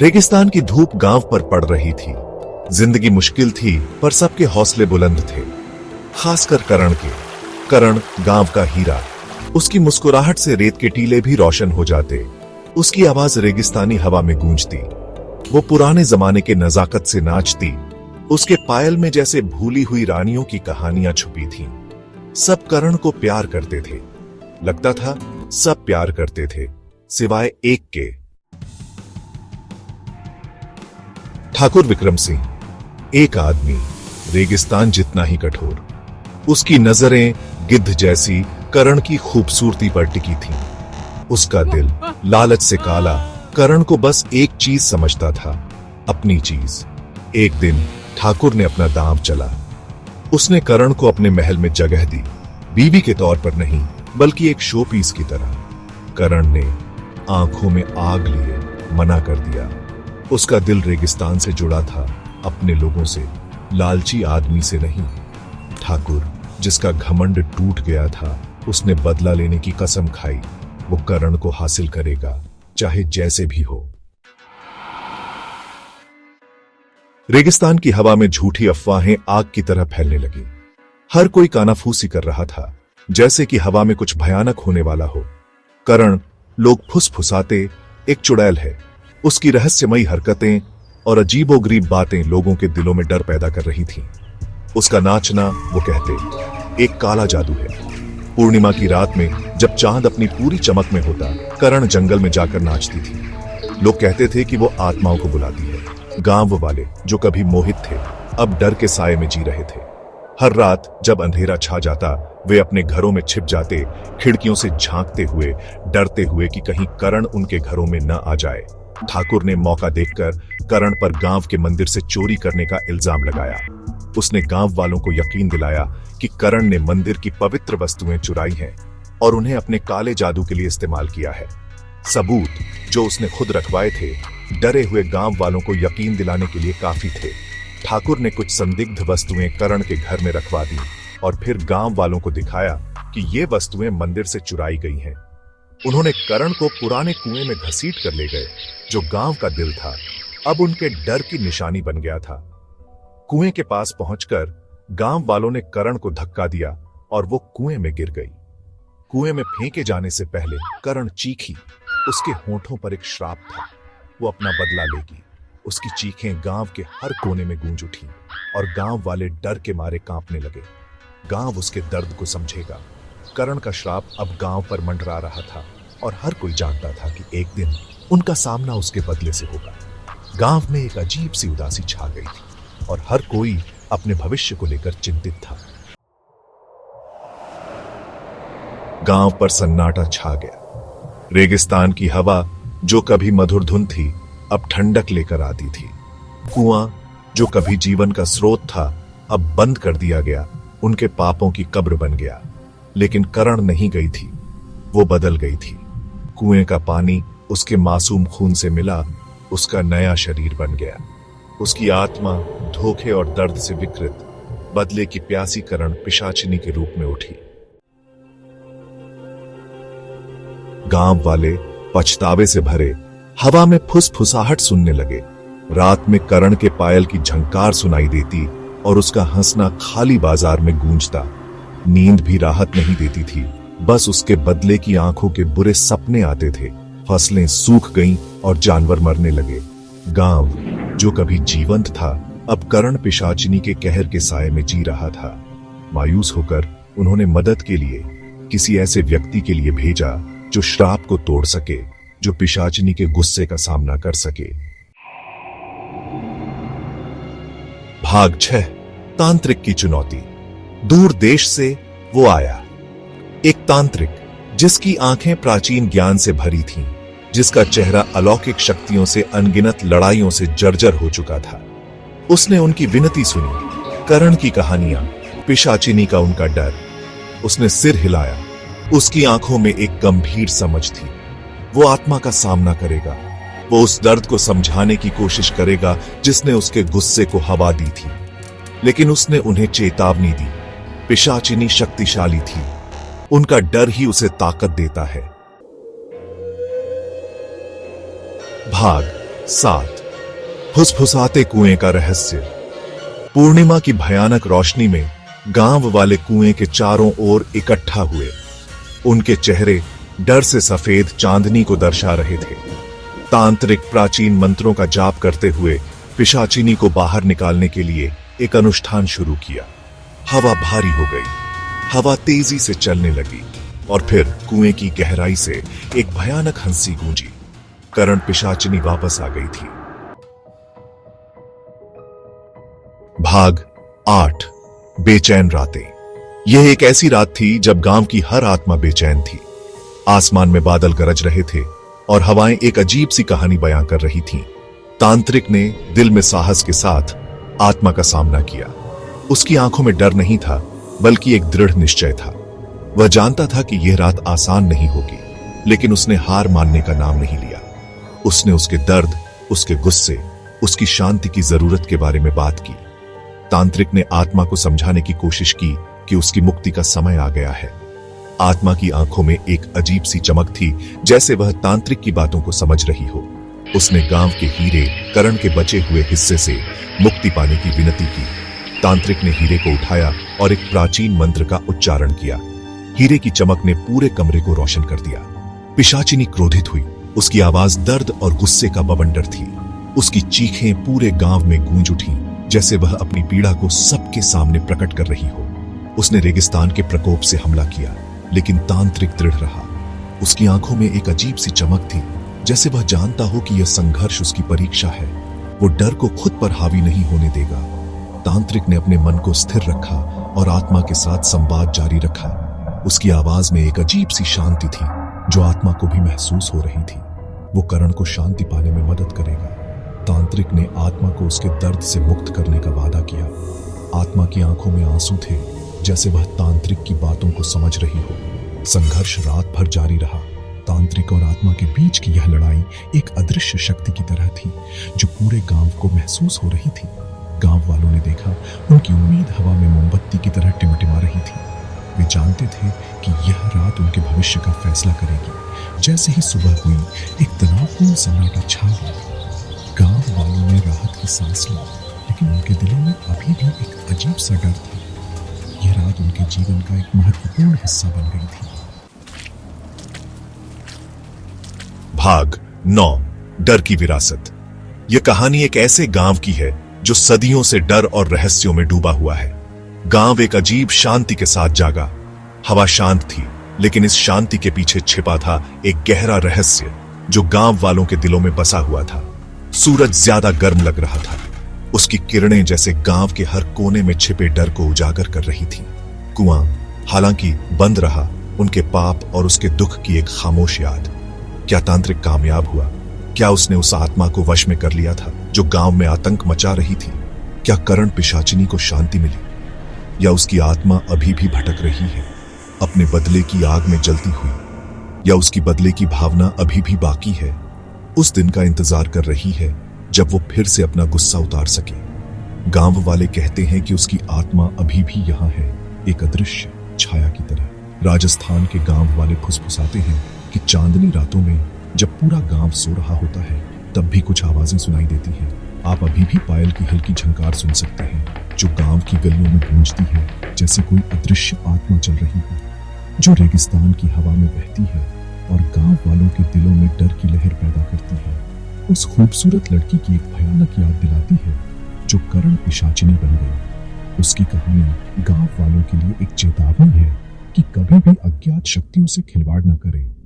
रेगिस्तान की धूप गांव पर पड़ रही थी। जिंदगी मुश्किल थी, पर सबके हौसले बुलंद थे, खासकर करण के। करण गांव का हीरा। उसकी मुस्कुराहट से रेत के टीले भी रोशन हो जाते। उसकी आवाज रेगिस्तानी हवा में गूंजती। वो पुराने जमाने के नजाकत से नाचती। उसके पायल में जैसे भूली हुई रानियों की कहानियां छुपी थीं। सब करण को प्यार करते थे। लगता था सब प्यार करते थे, सिवाय एक के। ठाकुर विक्रम सिंह, एक आदमी, रेगिस्तान जितना ही कठोर। उसकी नजरें गिद्ध जैसी करण की खूबसूरती पर टिकी थीं। उसका दिल लालच से काला करण को बस एक चीज समझता था, अपनी चीज। एक दिन ठाकुर ने अपना दांव चला। उसने करण को अपने महल में जगह दी, बीवी के तौर पर नहीं, बल्कि एक शो पीस की तरह। करण ने आंखों में आग लिए मना कर दिया। उसका दिल रेगिस्तान से जुड़ा था, अपने लोगों से, लालची आदमी से नहीं। ठाकुर, जिसका घमंड टूट गया था, उसने बदला लेने की कसम खाई। वो करण को हासिल करेगा, चाहे जैसे भी हो। रेगिस्तान की हवा में झूठी अफवाहें आग की तरह फैलने लगी। हर कोई कानाफूसी कर रहा था, जैसे कि हवा में कुछ भयानक होने वाला हो। करण, लोग फुसफुसाते, एक चुड़ैल है। उसकी रहस्यमयी हरकतें और अजीबोगरीब बातें लोगों के दिलों में डर पैदा कर रही थीं। उसका नाचना, वो कहते, एक काला जादू है। पूर्णिमा की रात में जब चांद अपनी पूरी चमक में होता, करण जंगल में जाकर नाचती थी। लोग कहते थे कि वो आत्माओं को बुलाती है। गांव वाले, जो कभी मोहित थे, अब डर के साए में जी रहे थे। हर रात जब अंधेरा छा जाता, वे अपने घरों में छिप जाते, खिड़कियों से झांकते हुए, डरते हुए कि कहीं करण उनके घरों में न आ जाए। ठाकुर ने मौका देखकर करण पर गांव के मंदिर से चोरी करने का इल्जाम लगाया। उसने गांव वालों को यकीन दिलाया कि करण ने मंदिर की पवित्र वस्तुएं चुराई हैं और उन्हें अपने काले जादू के लिए इस्तेमाल किया है। सबूत, जो उसने खुद रखवाए थे, डरे हुए गांव वालों को यकीन दिलाने के लिए काफी थे। ठाकुर ने कुछ संदिग्ध वस्तुएं करण के घर में रखवा दी और फिर गांव वालों को दिखाया कि ये वस्तुएं मंदिर से चुराई गई हैं। उन्होंने करण को पुराने कुएं में घसीट कर ले गए, जो गांव का दिल था, अब उनके डर की निशानी बन गया था। कुएं के पास पहुंचकर गांव वालों ने करण को धक्का दिया और वो कुएं में गिर गई। कुएं में फेंके जाने से पहले करण चीखी। उसके होंठों पर एक श्राप था, वो अपना बदला लेगी। उसकी चीखें गांव के हर कोने में गूंज उठी और गांव वाले डर के मारे कांपने लगे। गांव उसके दर्द को समझेगा। करण का श्राप अब गांव पर मंडरा रहा था और हर कोई जानता था कि एक दिन उनका सामना उसके बदले से होगा। गांव में एक अजीब सी उदासी छा गई थी और हर कोई अपने भविष्य को लेकर चिंतित था। गांव पर सन्नाटा छा गया। रेगिस्तान की हवा, जो कभी मधुर धुन थी, अब ठंडक लेकर आती थी। कुआं, जो कभी जीवन का स्रोत था, अब बंद कर दिया गया, उनके पापों की कब्र बन गया। लेकिन करण नहीं गई थी, वो बदल गई थी। कुएं का पानी उसके मासूम खून से मिला, उसका नया शरीर बन गया। उसकी आत्मा धोखे और दर्द से विकृत, बदले की प्यासी करण पिशाचिनी के रूप में उठी। गांव वाले पछतावे से भरे हवा में फुसफुसाहट सुनने लगे। रात में करण के पायल की झंकार सुनाई देती और उसका हंसना खाली बाजार में गूंजता। नींद भी राहत नहीं देती थी, बस उसके बदले की आंखों के बुरे सपने आते थे। फसलें सूख गईं और जानवर मरने लगे। गांव, जो कभी जीवंत था, अब करण पिशाचिनी के कहर के साए में जी रहा था। मायूस होकर उन्होंने मदद के लिए किसी ऐसे व्यक्ति के लिए भेजा जो श्राप को तोड़ सके, जो पिशाचिनी के गुस्से का सामना कर सके। भाग 6, तांत्रिक की चुनौती। दूर देश से वो आया, एक तांत्रिक जिसकी आंखें प्राचीन ज्ञान से भरी थीं, जिसका चेहरा अलौकिक शक्तियों से अनगिनत लड़ाइयों से जर्जर हो चुका था। उसने उनकी विनती सुनी, करण की कहानियां, पिशाचिनी का उनका डर। उसने सिर हिलाया। उसकी आंखों में एक गंभीर समझ थी। वो आत्मा का सामना करेगा। वो उस दर्द को समझाने की कोशिश करेगा जिसने उसके गुस्से को हवा दी थी। लेकिन उसने उन्हें चेतावनी दी। पिशाचिनी शक्तिशाली थी, उनका डर ही उसे ताकत देता है। भाग 7 फुसफुसाते कुएं का रहस्य। पूर्णिमा की भयानक रोशनी में गांव वाले कुएं के चारों ओर इकट्ठा हुए। उनके चेहरे डर से सफेद चांदनी को दर्शा रहे थे। तांत्रिक प्राचीन मंत्रों का जाप करते हुए पिशाचिनी को बाहर निकालने के लिए एक अनुष्ठान शुरू किया। हवा भारी हो गई, हवा तेजी से चलने लगी और फिर कुएं की गहराई से एक भयानक हंसी गूंजी। करण पिशाचिनी वापस आ गई थी। भाग 8 बेचैन रातें। यह एक ऐसी रात थी जब गांव की हर आत्मा बेचैन थी। आसमान में बादल गरज रहे थे और हवाएं एक अजीब सी कहानी बयां कर रही थीं। तांत्रिक ने दिल में साहस के साथ आत्मा का सामना किया। उसकी आंखों में डर नहीं था, बल्कि एक दृढ़ निश्चय था। वह जानता था कि यह रात आसान नहीं होगी, लेकिन उसने हार मानने का नाम नहीं लिया। उसने उसके दर्द, उसके गुस्से, उसकी शांति की जरूरत के बारे में बात की। तांत्रिक ने आत्मा को समझाने की कोशिश की कि उसकी मुक्ति का समय आ गया है। आत्मा की आंखों में एक अजीब सी चमक थी, जैसे वह तांत्रिक की बातों को समझ रही हो। उसने गांव के हीरे करण के बचे हुए हिस्से से मुक्ति पाने की विनती की। तांत्रिक ने हीरे को उठाया और एक प्राचीन मंत्र का उच्चारण किया। हीरे की चमक ने पूरे कमरे को रोशन कर दिया। पिशाचिनी क्रोधित हुई। उसकी आवाज दर्द और गुस्से का बवंडर थी। उसकी चीखें पूरे गांव में गूंज उठी, जैसे वह अपनी पीड़ा को सबके सामने प्रकट कर रही हो। उसने रेगिस्तान के प्रकोप से हमला किया, लेकिन तांत्रिक दृढ़ रहा। उसकी आंखों में एक अजीब सी चमक थी, जैसे वह जानता हो कि यह संघर्ष उसकी परीक्षा है। वो डर को खुद पर हावी नहीं होने देगा। तांत्रिक ने अपने मन को स्थिर रखा और आत्मा के साथ संवाद जारी रखा। उसकी आवाज में एक अजीब सी शांति थी, जो आत्मा को भी महसूस हो रही थी। वो करण को शांति पाने में मदद करेगा। तांत्रिक ने आत्मा को उसके दर्द से मुक्त करने का वादा किया। आत्मा की आंखों में आंसू थे, जैसे वह तांत्रिक की बातों को समझ रही हो। संघर्ष रात भर जारी रहा। तांत्रिक और आत्मा के बीच की यह लड़ाई एक अदृश्य शक्ति की तरह थी, जो पूरे गांव को महसूस हो रही थी। गांव वालों ने देखा, उनकी उम्मीद हवा में मोमबत्ती की तरह टिमटिमा रही थी। वे जानते थे कि यह रात उनके भविष्य का फैसला करेगी। जैसे ही सुबह हुई, एक तनावपूर्ण सन्नाटा छा गया। गांव वालों ने राहत की सांस ली, लेकिन उनके दिलों में अभी भी एक अजीब सा डर था। यह रात उनके जीवन का एक महत्वपूर्ण हिस्सा बन गई थी। भाग 9 डर की विरासत। यह कहानी एक ऐसे गांव की है जो सदियों से डर और रहस्यों में डूबा हुआ है। गांव एक अजीब शांति के साथ जागा। हवा शांत थी, लेकिन इस शांति के पीछे छिपा था एक गहरा रहस्य, जो गांव वालों के दिलों में बसा हुआ था। सूरज ज्यादा गर्म लग रहा था। उसकी किरणें जैसे गांव के हर कोने में छिपे डर को उजागर कर रही थी। कुआं हालांकि बंद रहा, उनके पाप और उसके दुख की एक खामोश याद। क्या तांत्रिक कामयाब हुआ? क्या उसने उस आत्मा को वश में कर लिया था जो गांव में आतंक मचा रही थी? क्या करण पिशाचिनी को शांति मिली, या उसकी आत्मा अभी भी भटक रही है, अपने बदले की आग में जलती हुई? या उसकी बदले की भावना अभी भी बाकी है, उस दिन का इंतजार कर रही है जब वो फिर से अपना गुस्सा उतार सके? गांव वाले कहते हैं कि उसकी आत्मा अभी भी यहाँ है, एक अदृश्य छाया की तरह। राजस्थान के गांव वाले फुसफुसाते हैं कि चांदनी रातों में जब पूरा गांव सो रहा होता है, तब भी कुछ आवाजें सुनाई देती हैं। आप अभी भी पायल की हल्की झंकार सुन सकते हैं, जो गांव की गलियों में गूंजती है, जैसे कोई अदृश्य आत्मा चल रही हो, जो रेगिस्तान की हवा में बहती है और गांव वालों के दिलों में डर की लहर पैदा करती है। उस खूबसूरत लड़की की एक भयानक याद दिलाती है, जो करण पिशाचिनी बन गई। उसकी कहानी गांव वालों के लिए एक चेतावनी है कि कभी भी अज्ञात शक्तियों से खिलवाड़ न करें।